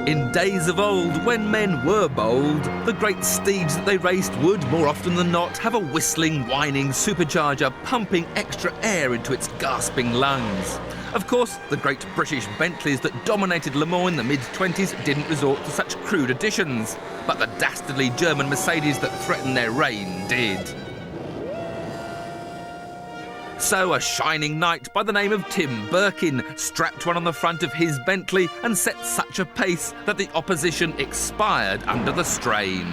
In days of old, when men were bold, the great steeds that they raced would, more often than not, have a whistling, whining supercharger pumping extra air into its gasping lungs. Of course, the great British Bentleys that dominated Le Mans in the mid-20s didn't resort to such crude additions, but the dastardly German Mercedes that threatened their reign did. So a shining knight by the name of Tim Birkin strapped one on the front of his Bentley and set such a pace that the opposition expired under the strain.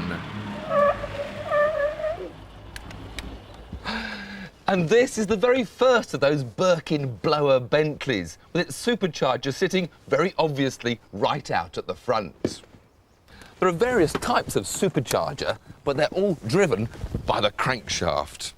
And this is the very first of those Birkin blower Bentleys, with its supercharger sitting very obviously right out at the front. There are various types of supercharger, but they're all driven by the crankshaft.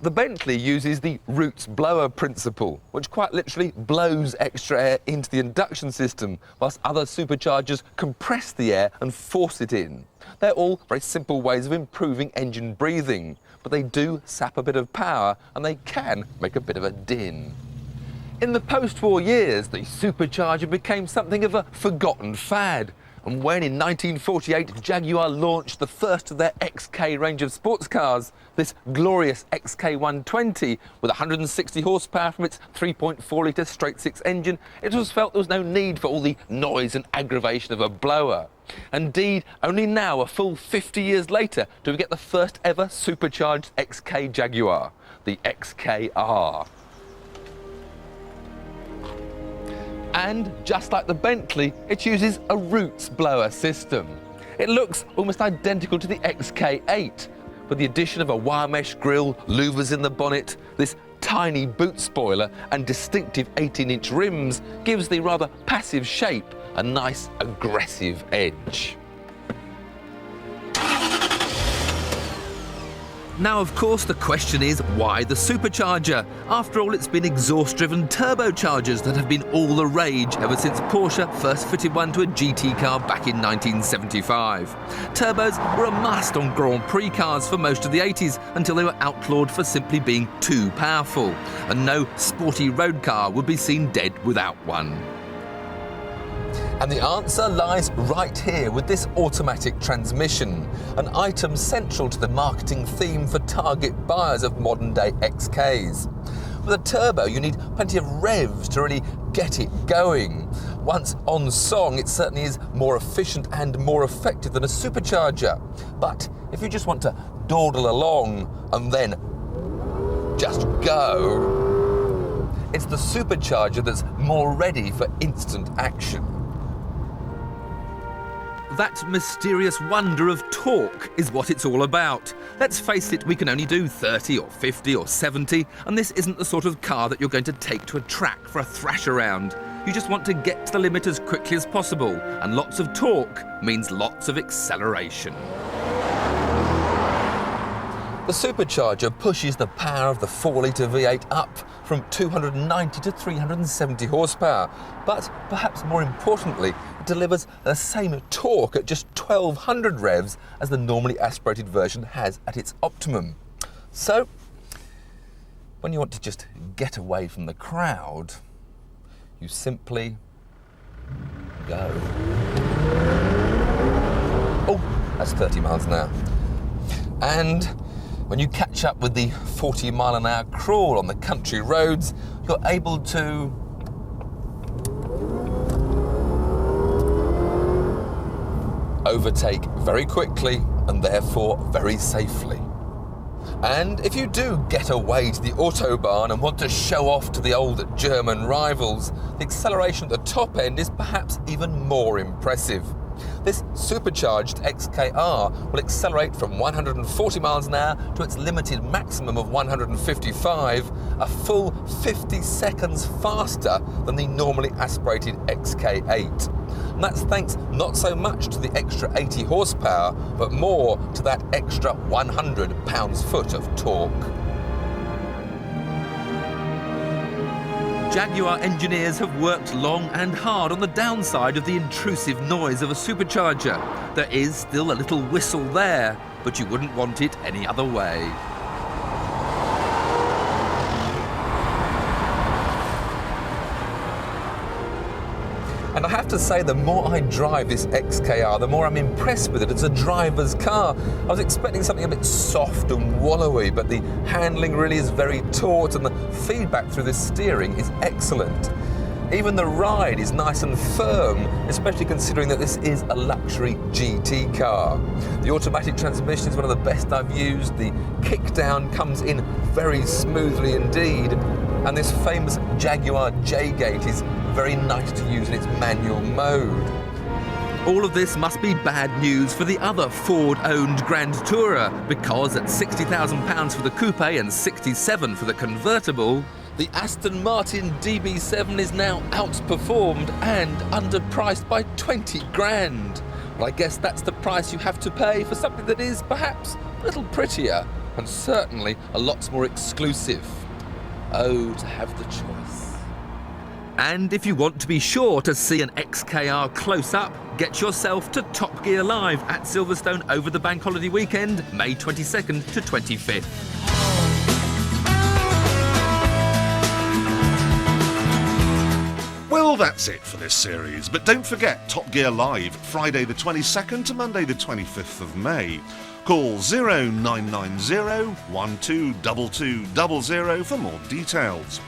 The Bentley uses the Roots blower principle, which quite literally blows extra air into the induction system, whilst other superchargers compress the air and force it in. They're all very simple ways of improving engine breathing, but they do sap a bit of power and they can make a bit of a din. In the post-war years, the supercharger became something of a forgotten fad. And when in 1948 Jaguar launched the first of their XK range of sports cars, this glorious XK120 with 160 horsepower from its 3.4-litre straight-six engine, it was felt there was no need for all the noise and aggravation of a blower. Indeed, only now, a full 50 years later, do we get the first ever supercharged XK Jaguar, the XKR. And just like the Bentley, it uses a Roots blower system. It looks almost identical to the XK8, with the addition of a wire mesh grille, louvers in the bonnet, this tiny boot spoiler and distinctive 18-inch rims gives the rather passive shape a nice aggressive edge. Now, of course, the question is, why the supercharger? After all, it's been exhaust-driven turbochargers that have been all the rage ever since Porsche first fitted one to a GT car back in 1975. Turbos were a must on Grand Prix cars for most of the 80s until they were outlawed for simply being too powerful, and no sporty road car would be seen dead without one. And the answer lies right here with this automatic transmission, an item central to the marketing theme for target buyers of modern-day XKs. With a turbo, you need plenty of revs to really get it going. Once on song, it certainly is more efficient and more effective than a supercharger. But if you just want to dawdle along and then just go, it's the supercharger that's more ready for instant action. That mysterious wonder of torque is what it's all about. Let's face it, we can only do 30 or 50 or 70, and this isn't the sort of car that you're going to take to a track for a thrash around. You just want to get to the limit as quickly as possible, and lots of torque means lots of acceleration. The supercharger pushes the power of the 4-litre V8 up from 290 to 370 horsepower, but perhaps more importantly, it delivers the same torque at just 1200 revs as the normally aspirated version has at its optimum. So, when you want to just get away from the crowd, you simply go. Oh, that's 30 miles an hour. And when you catch up with the 40-mile-an-hour crawl on the country roads, you're able to overtake very quickly and therefore very safely. And if you do get away to the Autobahn and want to show off to the old German rivals, the acceleration at the top end is perhaps even more impressive. This supercharged XKR will accelerate from 140 miles an hour to its limited maximum of 155, a full 50 seconds faster than the normally aspirated XK8. And that's thanks not so much to the extra 80 horsepower, but more to that extra 100 pounds-foot of torque. Jaguar engineers have worked long and hard on the downside of the intrusive noise of a supercharger. There is still a little whistle there, but you wouldn't want it any other way. And And I have to say, the more I drive this XKR, the more I'm impressed with it as a driver's car. I was expecting something a bit soft and wallowy, but the handling really is very taut and the feedback through the steering is excellent. Even the ride is nice and firm, especially considering that this is a luxury GT car. The automatic transmission is one of the best I've used. The kickdown comes in very smoothly indeed. And this famous Jaguar J-gate is very nice to use in its manual mode. All of this must be bad news for the other Ford-owned Grand Tourer, because at £60,000 for the coupe and £67,000 for the convertible, the Aston Martin DB7 is now outperformed and underpriced by 20 grand. Well, I guess that's the price you have to pay for something that is perhaps a little prettier and certainly a lot more exclusive. Oh, to have the choice. And if you want to be sure to see an XKR close up, get yourself to Top Gear Live at Silverstone over the bank holiday weekend, May 22nd to 25th. Well, that's it for this series, but don't forget Top Gear Live, Friday the 22nd to Monday the 25th of May. Call 0990 122200 for more details.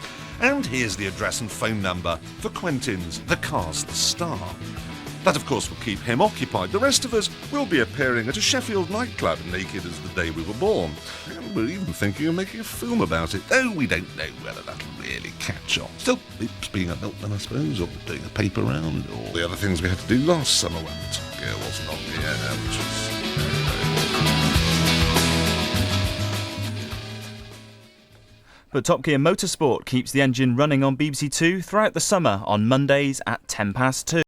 And here's the address and phone number for Quentin's The Car's the Star. That, of course, will keep him occupied. The rest of us will be appearing at a Sheffield nightclub naked as the day we were born. And we're even thinking of making a film about it, though we don't know whether that'll really catch on. Still, it's being a milkman, I suppose, or doing a paper round, or the other things we had to do last summer when Top Gear wasn't on the air, which was... But Top Gear Motorsport keeps the engine running on BBC Two throughout the summer on Mondays at 2:10.